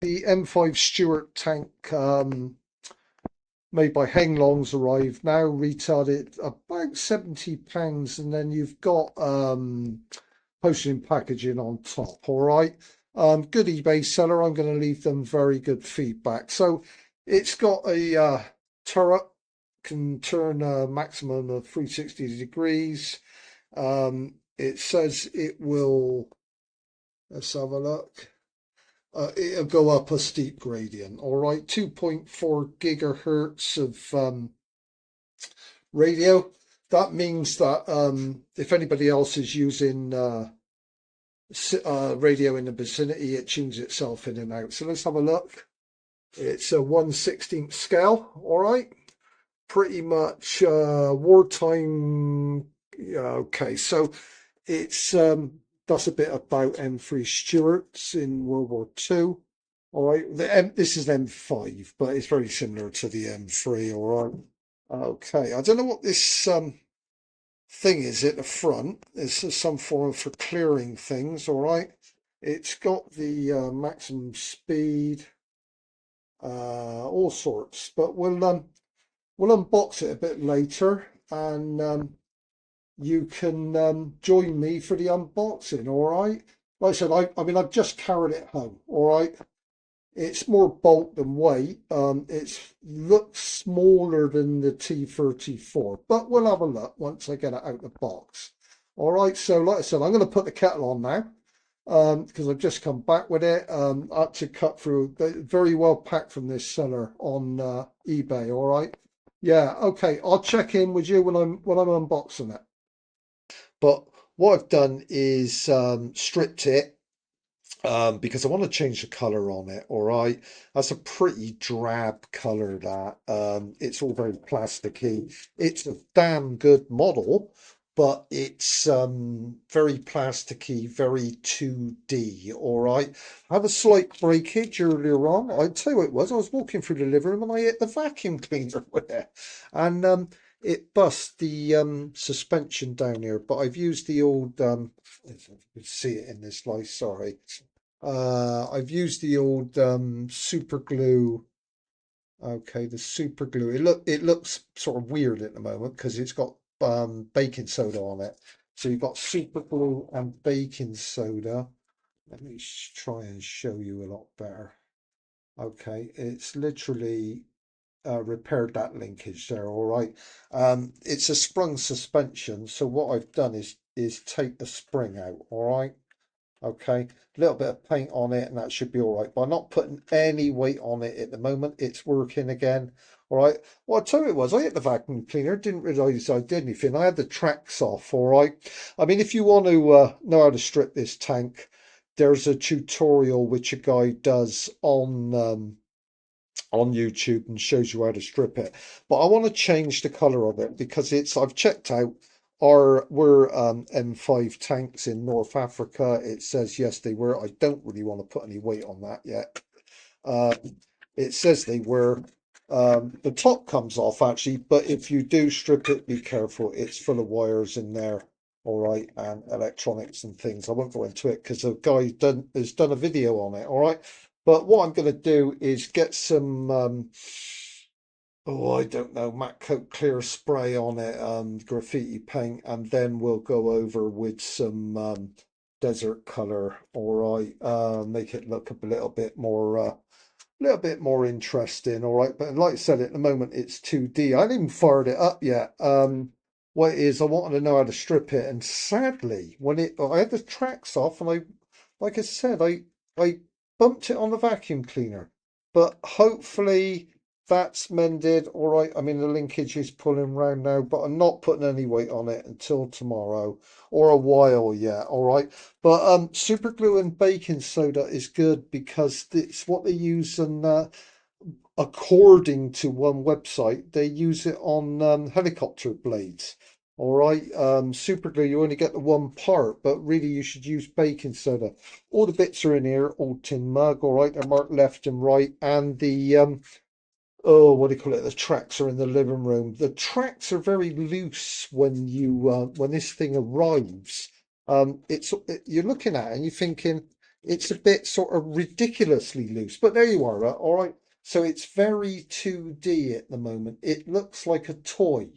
The M5 Stuart tank made by Henglong's arrived now, retailed at about £70, and then you've got postage and packaging on top. All right. Good eBay seller. I'm going to leave them very good feedback. So it's got a turret, can turn a maximum of 360 degrees. It says it will, let's have a look. It'll go up a steep gradient. All right, 2.4 gigahertz of radio. That means that if anybody else is using radio in the vicinity, it tunes itself in and out. So let's have a look. It's a 1/16 scale. All right, pretty much wartime. Yeah, okay, so it's that's a bit about M3 Stuarts in World War II. All right, this is M5, but it's very similar to the M3. All right, okay. I don't know what this thing is at the front. It's some form for clearing things. All right, it's got the maximum speed, all sorts. But we'll unbox it a bit later, and you can join me for the unboxing. All right. Like I said, I mean, I've just carried it home. All right. It's more bulk than weight. It looks smaller than the T34, but we'll have a look once I get it out of the box. All right, so like I said, I'm going to put the kettle on now because I've just come back with it. I had to cut through, very well packed from this seller on eBay. All right, yeah, okay. I'll check in with you when I'm unboxing it. But what I've done is stripped it because I want to change the color on it. All right, that's a pretty drab color. That it's all very plasticky. It's a damn good model, but it's very plasticky, very 2D. All right, I had a slight breakage earlier on. I tell you what it was. I was walking through the living room and I hit the vacuum cleaner with it, and it bust the suspension down here. But I've used the old if you could see it in this light, sorry. I've used the old super glue. Okay, the super glue. It looks sort of weird at the moment because it's got baking soda on it. So you've got super glue and baking soda. Let me try and show you a lot better. Okay, it's literally repaired that linkage there. All right. It's a sprung suspension. So what I've done is take the spring out. All right. Okay, a little bit of paint on it and that should be all right. But I'm not putting any weight on it at the moment. It's working again. All right. What I tell you was I hit the vacuum cleaner, didn't realise I did anything. I had the tracks off. All right. I mean, if you want to know how to strip this tank, there's a tutorial which a guy does on YouTube and shows you how to strip it. But I want to change the color of it because I've checked out were M5 tanks in North Africa. It says yes they were. I don't really want to put any weight on that yet. Uh, it says they were. The top comes off actually, but if you do strip it, be careful. It's full of wires in there. All right, and electronics and things. I won't go into it because a guy has done a video on it. All right, but what I'm going to do is get some oh, I don't know, matte coat clear spray on it, graffiti paint, and then we'll go over with some desert color. All right, make it look a little bit more interesting. All right, but like I said, at the moment it's 2D. I haven't even fired it up yet. What it is, I wanted to know how to strip it, and sadly, I had the tracks off, and like I said, I bumped it on the vacuum cleaner, but hopefully that's mended. All right. I mean, the linkage is pulling round now, but I'm not putting any weight on it until tomorrow or a while yet. All right. But super glue and baking soda is good because it's what they use, and according to one website, they use it on helicopter blades. All right. Super glue, you only get the one part, but really you should use baking soda. All the bits are in here, all tin mug. All right. They're marked left and right, and the oh, what do you call it? The tracks are in the living room. The tracks are very loose when this thing arrives. You're looking at it and you're thinking it's a bit sort of ridiculously loose, but there you are, all right. So it's very 2D at the moment. It looks like a toy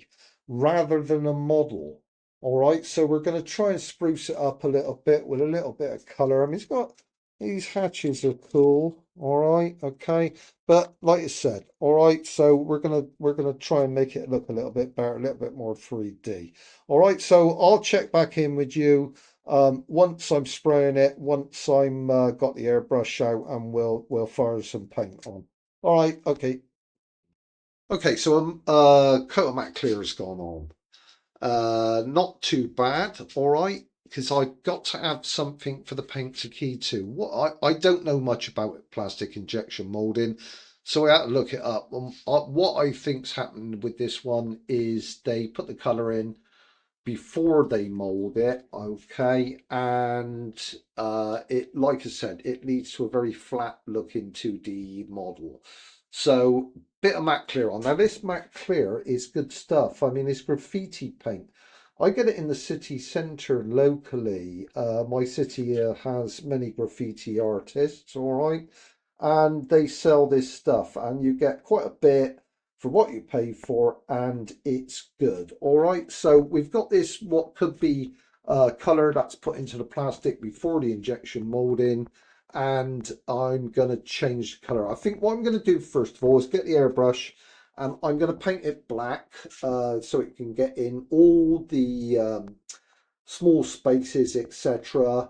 rather than a model. All right, so we're going to try and spruce it up a little bit with a little bit of color. I mean, it's got these hatches are cool. All right, okay. But like I said, all right, so we're gonna try and make it look a little bit better, a little bit more 3D. All right, so I'll check back in with you once I'm spraying it, once I'm got the airbrush out, and we'll fire some paint on. All right, okay. Okay, so coat of matte clear has gone on. Not too bad, all right, because I got to have something for the paint to key to. What I don't know much about plastic injection molding, so I had to look it up. What I think's happened with this one is they put the color in before they mold it, okay, and it, like I said, it leads to a very flat looking 2D model. So bit of matte clear on. Now this matte clear is good stuff. I mean, it's graffiti paint. I get it in the city centre locally. My city has many graffiti artists, all right, and they sell this stuff, and you get quite a bit for what you pay for, and it's good. All right, so we've got this what could be color that's put into the plastic before the injection molding, and I'm going to change the color. I think what I'm going to do first of all is get the airbrush, and I'm going to paint it black so it can get in all the small spaces, etc.,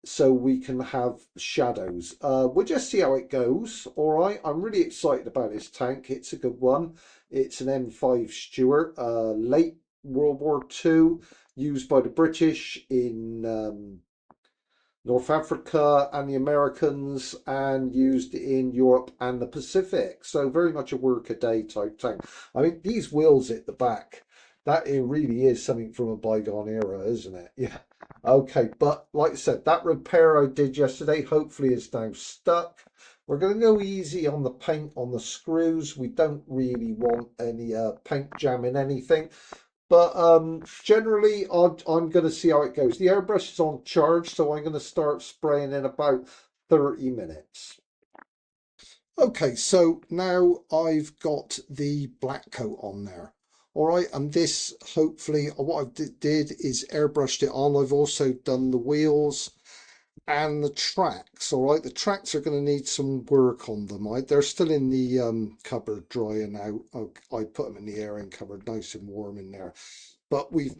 so we can have shadows. We'll just see how it goes. All right, I'm really excited about this tank. It's a good one. It's an M5 Stuart, late World War II, used by the British in North Africa and the Americans, and used in Europe and the Pacific. So very much a work-a-day type tank. I mean, these wheels at the back, that it really is something from a bygone era, isn't it? Yeah. Okay, but like I said, that repair I did yesterday hopefully is now stuck. We're going to go easy on the paint on the screws. We don't really want any paint jamming anything. But generally, I'm going to see how it goes. The airbrush is on charge, so I'm going to start spraying in about 30 minutes. Okay, so now I've got the black coat on there. All right, and this hopefully, what I did is airbrushed it on. I've also done the wheels and the tracks. All right, the tracks are going to need some work on them. They're still in the cupboard drying out. I put them in the airing cupboard, nice and warm in there. But we've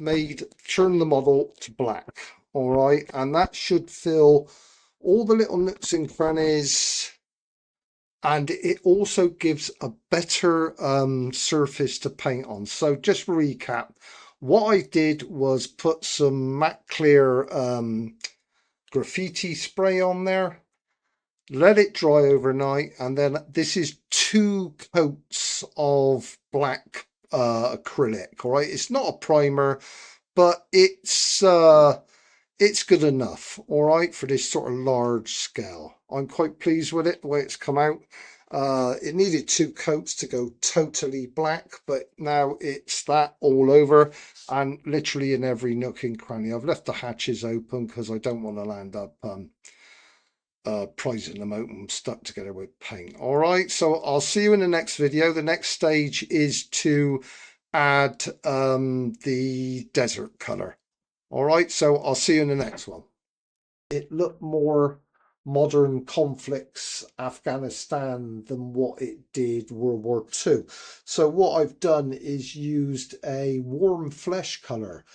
turned the model to black, all right, and that should fill all the little nooks and crannies, and it also gives a better surface to paint on. So just recap, what I did was put some matte clear graffiti spray on there, let it dry overnight, and then this is 2 coats of black acrylic. All right, it's not a primer, but it's good enough, all right, for this sort of large scale. I'm quite pleased with it, the way it's come out. It needed 2 coats to go totally black, but now it's that all over and literally in every nook and cranny. I've left the hatches open because I don't want to land up prizing them open stuck together with paint. All right, so I'll see you in the next video. The next stage is to add the desert color. All right, so I'll see you in the next one. It looked more modern conflicts Afghanistan than what it did World War II. So what I've done is used a warm flesh color.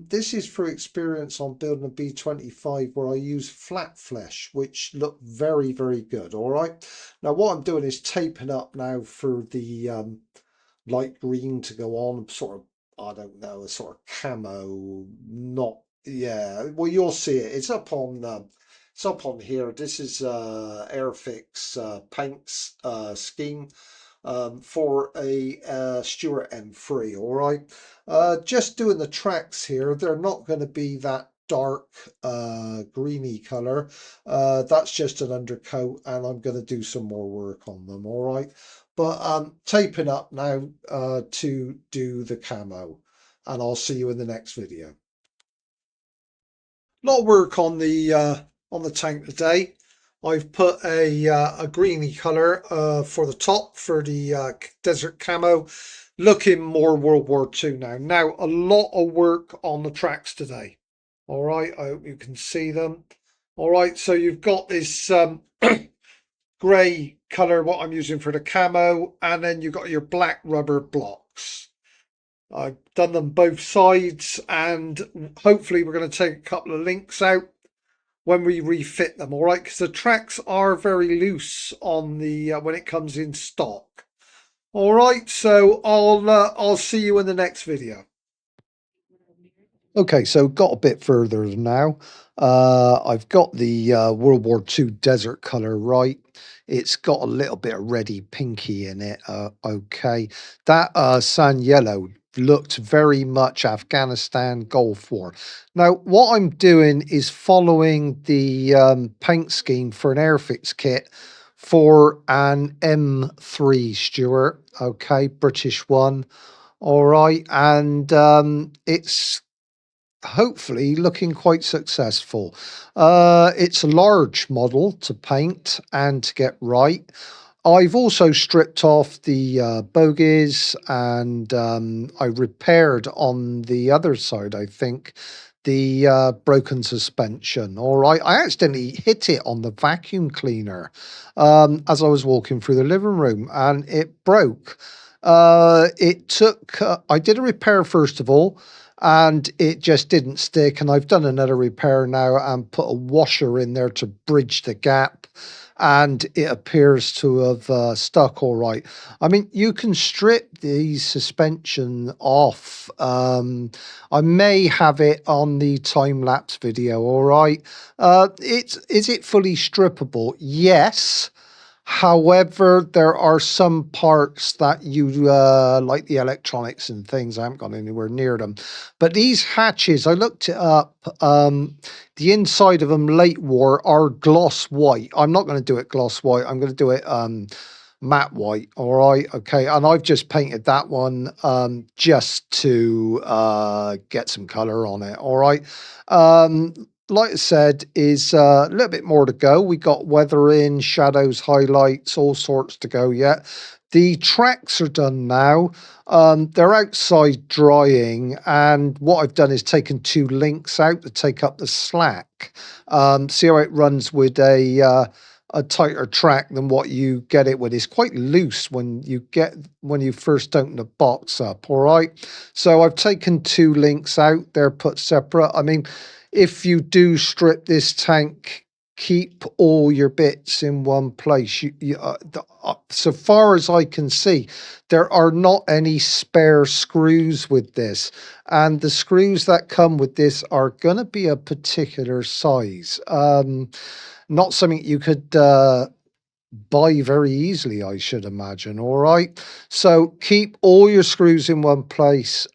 This is for experience on building a B-25 where I use flat flesh, which look very, very good. All right. Now what I'm doing is taping up now for the light green to go on, sort of, I don't know, a sort of camo, not, yeah, well, you'll see it. It's up on here. This is Airfix paints scheme for a Stuart M3, all right? Just doing the tracks here, they're not going to be that dark greeny color. That's just an undercoat, and I'm going to do some more work on them, all right? But taping up now to do the camo, and I'll see you in the next video. A lot of work on the on the tank today. I've put a greeny colour for the top for the desert camo, looking more World War II now. Now, a lot of work on the tracks today. All right, I hope you can see them. All right, so you've got this grey colour, what I'm using for the camo, and then you've got your black rubber blocks. I've done them both sides, and hopefully we're going to take a couple of links out when we refit them, all right? Because the tracks are very loose on the when it comes in stock. All right, so I'll see you in the next video. Okay, so got a bit further now. I've got the World War II desert colour right. It's got a little bit of reddy pinky in it. Okay, that sand yellow looked very much Afghanistan Gulf War. Now, what I'm doing is following the paint scheme for an airfix kit for an M3 Stuart. Okay, British one. All right, and it's hopefully looking quite successful. It's a large model to paint and to get right. I've also stripped off the bogies and I repaired on the other side, I think, the broken suspension. All right, I accidentally hit it on the vacuum cleaner as I was walking through the living room and it broke. It took, I did a repair first of all, and it just didn't stick. And I've done another repair now and put a washer in there to bridge the gap. And it appears to have stuck all right. I mean, you can strip the suspension off. I may have it on the time lapse video. All right. Is it fully strippable? Yes. However, there are some parts that you like the electronics and things. I haven't gone anywhere near them. But these hatches, I looked it up. The inside of them late war are gloss white. I'm not going to do it gloss white. I'm going to do it matte white. All right. Okay. And I've just painted that one just to get some color on it. All right. Like I said, is a little bit more to go. We got weathering, shadows, highlights, all sorts to go yet. The tracks are done now. They're outside drying, and what I've done is taken two links out to take up the slack. See how it runs with a tighter track than what you get it with. It's quite loose when you first open the box up. All right, so I've taken two links out. They're put separate. I mean, if you do strip this tank, keep all your bits in one place. So far as I can see, there are not any spare screws with this. And the screws that come with this are going to be a particular size. Not something you could buy very easily, I should imagine. All right. So keep all your screws in one place,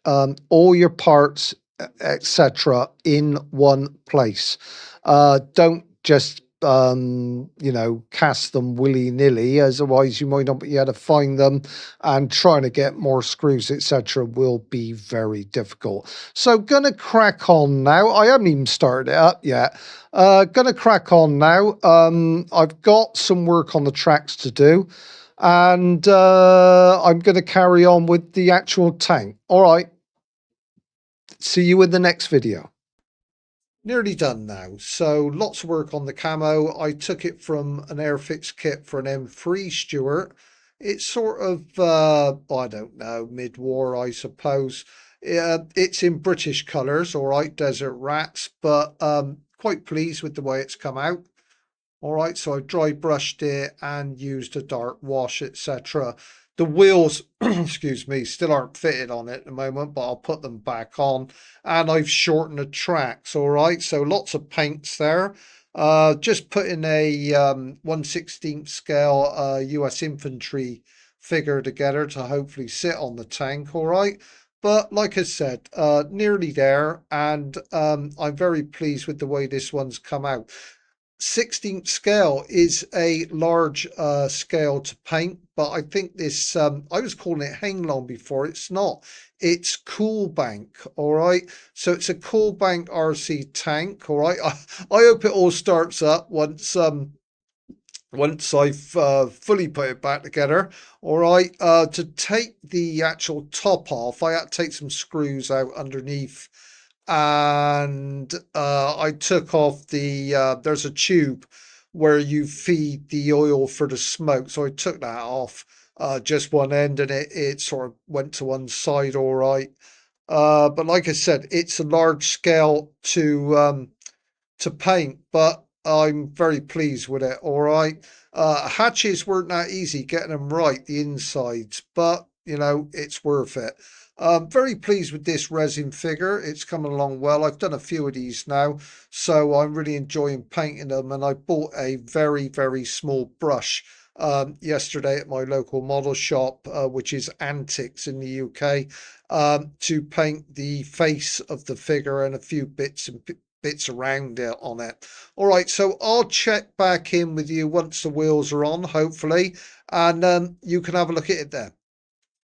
all your parts, etc., in one place. Don't just cast them willy-nilly, otherwise you might not be able to find them, and trying to get more screws, etc., will be very difficult. So gonna crack on now. I haven't even started it up yet. Gonna crack on now. I've got some work on the tracks to do, and I'm gonna carry on with the actual tank. All right, see you in the next video. Nearly done now. So lots of work on the camo. I took it from an airfix kit for an M3 Stuart. It's sort of, I don't know, mid-war, I suppose. It's in British colours, all right, desert rats, but quite pleased with the way it's come out. All right, so I've dry brushed it and used a dark wash, etc. The wheels, excuse me, still aren't fitted on it at the moment, but I'll put them back on. And I've shortened the tracks, all right? So lots of paints there. Just putting a 1/16 scale US infantry figure together to hopefully sit on the tank, all right? But like I said, nearly there, and I'm very pleased with the way this one's come out. 16th scale is a large scale to paint, but I think this, I was calling it hang long before. It's not. It's COOLBANK, all right? So it's a COOLBANK RC tank, all right? I hope it all starts up once I've fully put it back together. All right, to take the actual top off, I had to take some screws out underneath, and I took off there's a tube where you feed the oil for the smoke. So I took that off, just one end, and it sort of went to one side, all right. But like I said, it's a large scale to paint, but I'm very pleased with it. All right. Hatches weren't that easy getting them right, the insides, but you know, it's worth it. Very pleased with this resin figure. It's coming along well. I've done a few of these now, so I'm really enjoying painting them. And I bought a very, very small brush yesterday at my local model shop, which is Antics in the UK, to paint the face of the figure and a few bits around it on it. All right, so I'll check back in with you once the wheels are on, hopefully, and you can have a look at it there.